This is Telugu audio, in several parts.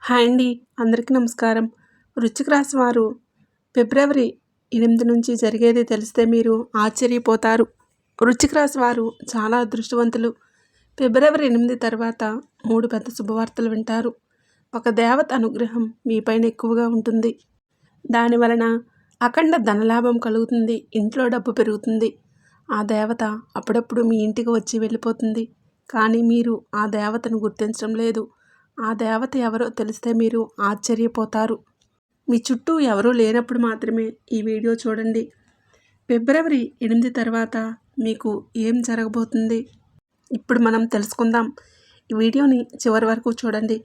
హాయ్ అండి. అందరికీ నమస్కారం. వృశ్చిక రాశి వారు ఫిబ్రవరి 8 నుంచి జరిగేది తెలిస్తే మీరు ఆశ్చర్యపోతారు. వృశ్చిక రాశి వారు చాలా అదృష్టవంతులు. ఫిబ్రవరి 8 తర్వాత 3 పెద్ద శుభవార్తలు వింటారు. ఒక దేవత అనుగ్రహం మీపైన ఎక్కువగా ఉంటుంది. దానివలన అఖండ ధనలాభం కలుగుతుంది. ఇంట్లో డబ్బు పెరుగుతుంది. ఆ దేవత అప్పుడప్పుడు మీ ఇంటికి వచ్చి వెళ్ళిపోతుంది. కానీ మీరు ఆ దేవతను గుర్తించడం లేదు. ఆ దేవత ఎవరో తెలిస్తే మీరు ఆశ్చర్యపోతారు. మీ చుట్టూ ఎవరూ లేనప్పుడు మాత్రమే ఈ వీడియో చూడండి. ఫిబ్రవరి 8 తర్వాత మీకు ఏం జరగబోతుంది ఇప్పుడు మనం తెలుసుకుందాం. ఈ వీడియోని చివరి వరకు చూడండి.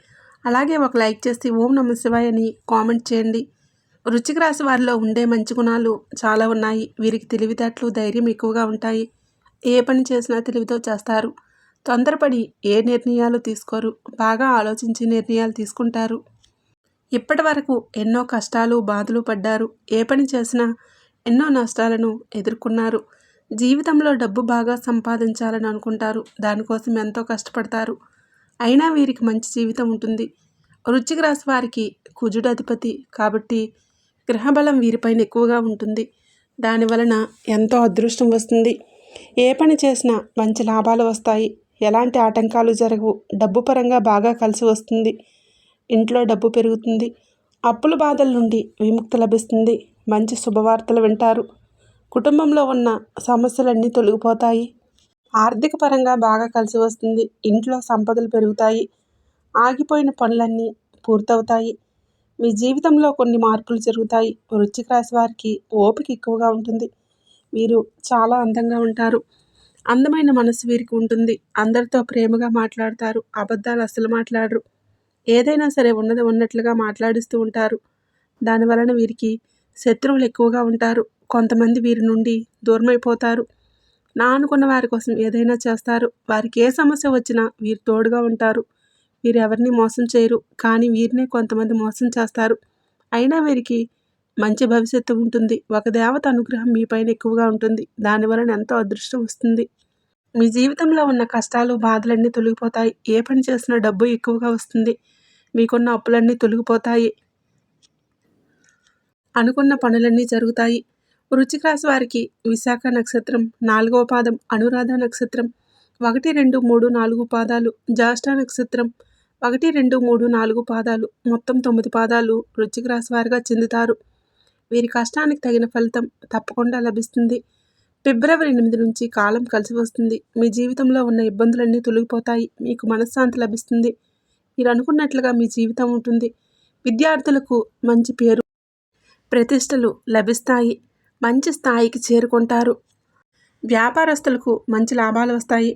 అలాగే ఒక లైక్ చేసి ఓం నమః శివాయ అని కామెంట్ చేయండి. వృశ్చిక రాశి వారిలో ఉండే మంచి గుణాలు చాలా ఉన్నాయి. వీరికి తెలివితేటలు, ధైర్యం ఎక్కువగా ఉంటాయి. ఏ పని చేసినా తెలివితో చేస్తారు. తొందరపడి ఏ నిర్ణయాలు తీసుకోరు. బాగా ఆలోచించి నిర్ణయాలు తీసుకుంటారు. ఇప్పటి వరకు ఎన్నో కష్టాలు, బాధలు పడ్డారు. ఏ పని చేసినా ఎన్నో నష్టాలను ఎదుర్కొన్నారు. జీవితంలో డబ్బు బాగా సంపాదించాలని అనుకుంటారు. దానికోసం ఎంతో కష్టపడతారు. అయినా వీరికి మంచి జీవితం ఉంటుంది. వృశ్చిక రాశి వారికి కుజుడు అధిపతి కాబట్టి గ్రహబలం వీరిపైన ఎక్కువగా ఉంటుంది. దానివలన ఎంతో అదృష్టం వస్తుంది. ఏ పని చేసినా మంచి లాభాలు వస్తాయి. ఎలాంటి ఆటంకాలు జరగవు. డబ్బు పరంగా బాగా కలిసి వస్తుంది. ఇంట్లో డబ్బు పెరుగుతుంది. అప్పుల బాధల నుండి విముక్తి లభిస్తుంది. మంచి శుభవార్తలు వింటారు. కుటుంబంలో ఉన్న సమస్యలన్నీ తొలగిపోతాయి. ఆర్థిక పరంగా బాగా కలిసి వస్తుంది. ఇంట్లో సంపదలు పెరుగుతాయి. ఆగిపోయిన పనులన్నీ పూర్తవుతాయి. మీ జీవితంలో కొన్ని మార్పులు జరుగుతాయి. వృశ్చిక రాశి వారికి ఓపిక ఎక్కువగా ఉంటుంది. వీరు చాలా అందంగా ఉంటారు. అందమైన మనసు వీరికి ఉంటుంది. అందరితో ప్రేమగా మాట్లాడతారు. అబద్ధాలు అస్సలు మాట్లాడరు. ఏదైనా సరే ఉన్నది ఉన్నట్లుగా మాట్లాడిస్తూ ఉంటారు. దానివలన వీరికి శత్రువులు ఎక్కువగా ఉంటారు. కొంతమంది వీరి నుండి దూరమైపోతారు. నా అనుకున్న వారి కోసం ఏదైనా చేస్తారు. వారికి ఏ సమస్య వచ్చినా వీరు తోడుగా ఉంటారు. వీరు ఎవరిని మోసం చేయరు. కానీ వీరినే కొంతమంది మోసం చేస్తారు. అయినా వీరికి మంచి భవిష్యత్తు ఉంటుంది. ఒక దేవత అనుగ్రహం మీపైన ఎక్కువగా ఉంటుంది. దానివలన ఎంతో అదృష్టం వస్తుంది. మీ జీవితంలో ఉన్న కష్టాలు, బాధలన్నీ తొలగిపోతాయి. ఏ పని చేసినా డబ్బు ఎక్కువగా వస్తుంది. మీకున్న అప్పులన్నీ తొలగిపోతాయి. అనుకున్న పనులన్నీ జరుగుతాయి. వృశ్చిక రాశి వారికి విశాఖ నక్షత్రం 4వ పాదం, అనురాధ నక్షత్రం 1, 2, 3, 4 పాదాలు, జ్యేష్ఠ నక్షత్రం 1, 2, 3, 4 పాదాలు, మొత్తం 9 పాదాలు వృశ్చిక రాశి వారిగా చెందుతారు. వీరి కష్టానికి తగిన ఫలితం తప్పకుండా లభిస్తుంది. ఫిబ్రవరి 8 నుంచి కాలం కలిసి వస్తుంది. మీ జీవితంలో ఉన్న ఇబ్బందులన్నీ తొలగిపోతాయి. మీకు మనశ్శాంతి లభిస్తుంది. మీరు అనుకున్నట్లుగా మీ జీవితం ఉంటుంది. విద్యార్థులకు మంచి పేరు, ప్రతిష్టలు లభిస్తాయి. మంచి స్థాయికి చేరుకుంటారు. వ్యాపారస్తులకు మంచి లాభాలు వస్తాయి.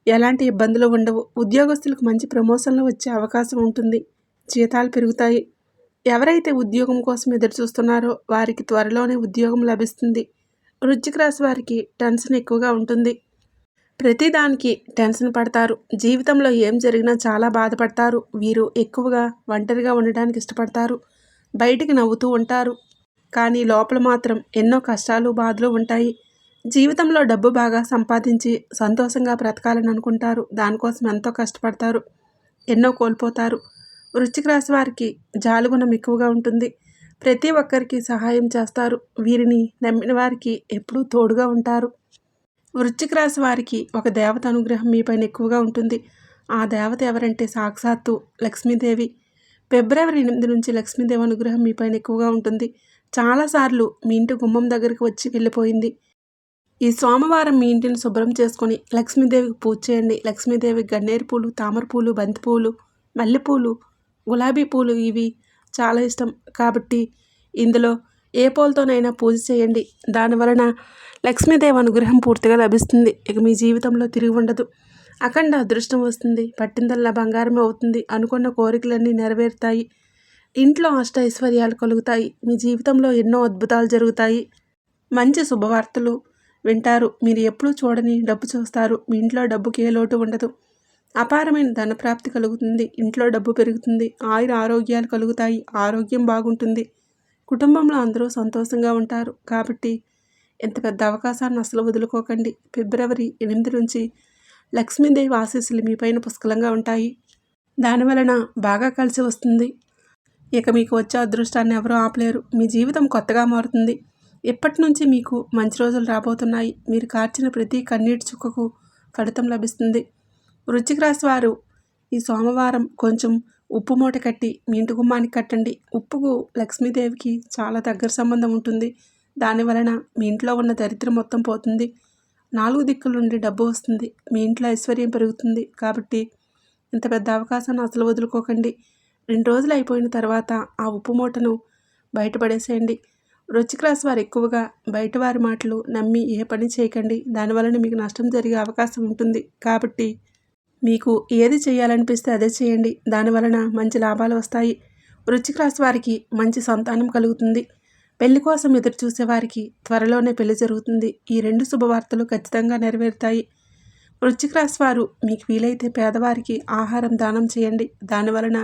ఎలాంటి ఇబ్బందులు ఉండవు. ఉద్యోగస్తులకు మంచి ప్రమోషన్లు వచ్చే అవకాశం ఉంటుంది. జీతాలు పెరుగుతాయి. ఎవరైతే ఉద్యోగం కోసం ఎదురు చూస్తున్నారో వారికి త్వరలోనే ఉద్యోగం లభిస్తుంది. వృశ్చిక రాశి వారికి టెన్షన్ ఎక్కువగా ఉంటుంది. ప్రతిదానికి టెన్షన్ పడతారు. జీవితంలో ఏం జరిగినా చాలా బాధపడతారు. వీరు ఎక్కువగా ఒంటరిగా ఉండడానికి ఇష్టపడతారు. బయటికి నవ్వుతూ ఉంటారు. కానీ లోపల మాత్రం ఎన్నో కష్టాలు, బాధలు ఉంటాయి. జీవితంలో డబ్బు బాగా సంపాదించి సంతోషంగా బ్రతకాలని అనుకుంటారు. దానికోసం ఎంతో కష్టపడతారు. ఎన్నో కోల్పోతారు. వృశ్చిక రాశి వారికి జాలిగుణం ఎక్కువగా ఉంటుంది. ప్రతి ఒక్కరికి సహాయం చేస్తారు. వీరిని నమ్మిన వారికి ఎప్పుడూ తోడుగా ఉంటారు. వృశ్చిక రాశి వారికి ఒక దేవత అనుగ్రహం మీపైన ఎక్కువగా ఉంటుంది. ఆ దేవత ఎవరంటే సాక్షాత్తు లక్ష్మీదేవి. ఫిబ్రవరి 8 నుంచి లక్ష్మీదేవి అనుగ్రహం మీపైన ఎక్కువగా ఉంటుంది. చాలాసార్లు మీ ఇంటి గుమ్మం దగ్గరికి వచ్చి వెళ్ళిపోయింది. ఈ సోమవారం మీ ఇంటిని శుభ్రం చేసుకొని లక్ష్మీదేవికి పూజ చేయండి. లక్ష్మీదేవికి గన్నేరు పూలు, తామర పూలు, బంతి పూలు, మల్లెపూలు, గులాబీ పూలు ఇవి చాలా ఇష్టం. కాబట్టి ఇందులో ఏ పూలతోనైనా పూజ చేయండి. దానివలన లక్ష్మీదేవి అనుగ్రహం పూర్తిగా లభిస్తుంది. ఇక మీ జీవితంలో తిరిగి ఉండదు. అఖండ అదృష్టం వస్తుంది. పట్టిందల్లా బంగారమే అవుతుంది. అనుకున్న కోరికలన్నీ నెరవేరుతాయి. ఇంట్లో అష్ట ఐశ్వర్యాలు కలుగుతాయి. మీ జీవితంలో ఎన్నో అద్భుతాలు జరుగుతాయి. మంచి శుభవార్తలు వింటారు. మీరు ఎప్పుడూ చూడని డబ్బు చూస్తారు. మీ ఇంట్లో డబ్బుకి ఏ లోటు ఉండదు. అపారమైన ధనప్రాప్తి కలుగుతుంది. ఇంట్లో డబ్బు పెరుగుతుంది. ఆయుర ఆరోగ్యాలు కలుగుతాయి. ఆరోగ్యం బాగుంటుంది. కుటుంబంలో అందరూ సంతోషంగా ఉంటారు. కాబట్టి ఇంత పెద్ద అవకాశాన్ని అసలు వదులుకోకండి. ఫిబ్రవరి 8 నుంచి లక్ష్మీదేవి ఆశీస్సులు మీపైన పుష్కలంగా ఉంటాయి. దానివలన బాగా కలిసి వస్తుంది. ఇక మీకు వచ్చే అదృష్టాన్ని ఎవరూ ఆపలేరు. మీ జీవితం కొత్తగా మారుతుంది. ఇప్పటి నుంచి మీకు మంచి రోజులు రాబోతున్నాయి. మీరు కార్చిన ప్రతి కన్నీటి చుక్కకు ఫలితం లభిస్తుంది. వృశ్చిక రాశి వారు ఈ సోమవారం కొంచెం ఉప్పు మూట కట్టి మీ ఇంటి గుమ్మానికి కట్టండి. ఉప్పుకు లక్ష్మీదేవికి చాలా దగ్గర సంబంధం ఉంటుంది. దాని వలన మీ ఇంట్లో ఉన్న దరిద్రం మొత్తం పోతుంది. 4 దిక్కుల నుండి డబ్బు వస్తుంది. మీ ఇంట్లో ఐశ్వర్యం పెరుగుతుంది. కాబట్టి ఇంత పెద్ద అవకాశాన్ని అసలు వదులుకోకండి. 2 రోజులు అయిపోయిన తర్వాత ఆ ఉప్పు మూటను బయటపడేసేయండి. వృశ్చిక రాశి వారు ఎక్కువగా బయట వారి మాటలు నమ్మి ఏ పని చేయకండి. దానివలన మీకు నష్టం జరిగే అవకాశం ఉంటుంది. కాబట్టి మీకు ఏది చేయాలనిపిస్తే అదే చేయండి. దానివలన మంచి లాభాలు వస్తాయి. వృశ్చిక రాశి వారికి మంచి సంతానం కలుగుతుంది. పెళ్లి కోసం ఎదురు చూసేవారికి త్వరలోనే పెళ్లి జరుగుతుంది. ఈ 2 శుభవార్తలు ఖచ్చితంగా నెరవేరుతాయి. వృశ్చిక రాశి వారు మీకు వీలైతే పేదవారికి ఆహారం దానం చేయండి. దానివలన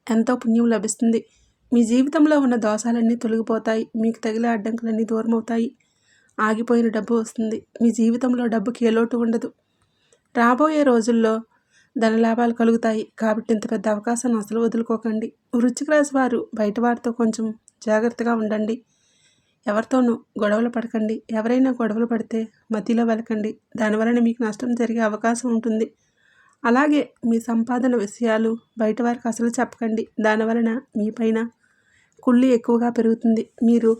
ఎంతో పుణ్యం లభిస్తుంది. మీ జీవితంలో ఉన్న దోషాలన్నీ తొలగిపోతాయి. మీకు తగిలే అడ్డంకులన్నీ దూరమవుతాయి. ఆగిపోయిన డబ్బు వస్తుంది. మీ జీవితంలో డబ్బుకి ఏ లోటు ఉండదు. రాబోయే రోజుల్లో ధనలాభాలు కలుగుతాయి. కాబట్టి ఇంత పెద్ద అవకాశాన్ని అసలు వదులుకోకండి. వృశ్చిక రాశి వారు బయట వారితో కొంచెం జాగ్రత్తగా ఉండండి. ఎవరితోనూ గొడవలు పడకండి. ఎవరైనా గొడవలు పడితే మధ్యలో వెళ్ళకండి. దానివలన మీకు నష్టం జరిగే అవకాశం ఉంటుంది. అలాగే మీ సంపాదన విషయాలు బయట వారికి అసలు చెప్పకండి. దానివలన మీ పైన కుళ్ళి ఎక్కువగా పెరుగుతుంది. మీరు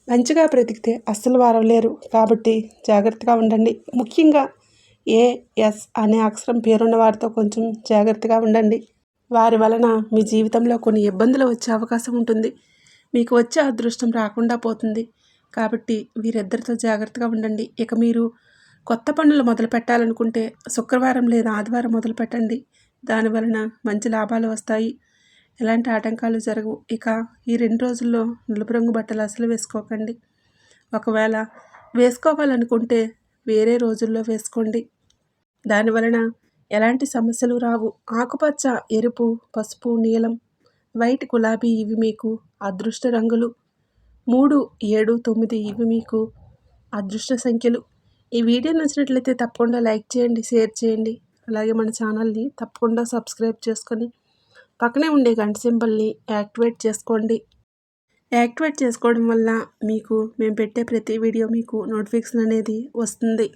మంచిగా బ్రతికితే అస్సలు వారలేరు. కాబట్టి జాగ్రత్తగా ఉండండి. ముఖ్యంగా AS అనే అక్షరం పేరున్న వారితో కొంచెం జాగ్రత్తగా ఉండండి. వారి వలన మీ జీవితంలో కొన్ని ఇబ్బందులు వచ్చే అవకాశం ఉంటుంది. మీకు వచ్చే అదృష్టం రాకుండా పోతుంది. కాబట్టి వీరిద్దరితో జాగ్రత్తగా ఉండండి. ఇక మీరు కొత్త పనులు మొదలు పెట్టాలనుకుంటే శుక్రవారం లేదా ఆదివారం మొదలు పెట్టండి. దానివలన మంచి లాభాలు వస్తాయి. ఎలాంటి ఆటంకాలు జరగవు. ఇక ఈ 2 రోజుల్లో నలుపు రంగు బట్టలు అసలు వేసుకోకండి. ఒకవేళ వేసుకోవాలనుకుంటే వేరే రోజుల్లో వేసుకోండి. దానివలన ఎలాంటి సమస్యలు రావు. ఆకుపచ్చ, ఎరుపు, పసుపు, నీలం, వైట్, గులాబీ ఇవి మీకు అదృష్ట రంగులు. 3, 7, 9 ఇవి మీకు అదృష్ట సంఖ్యలు. ఈ వీడియో నచ్చినట్లయితే తప్పకుండా లైక్ చేయండి, షేర్ చేయండి. అలాగే మన ఛానల్ని తప్పకుండా సబ్స్క్రైబ్ చేసుకొని పక్కనే ఉండే గంట సింబల్ని యాక్టివేట్ చేసుకోండి. యాక్టివేట్ చేసుకోవడం వల్ల మీకు మేము పెట్టే ప్రతి వీడియో మీకు నోటిఫికేషన్ అనేది వస్తుంది.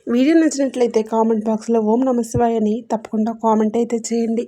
వీడియో నచ్చినట్లయితే కామెంట్ బాక్స్లో ఓం నమః శివాయ అని తప్పకుండా కామెంట్ అయితే చేయండి.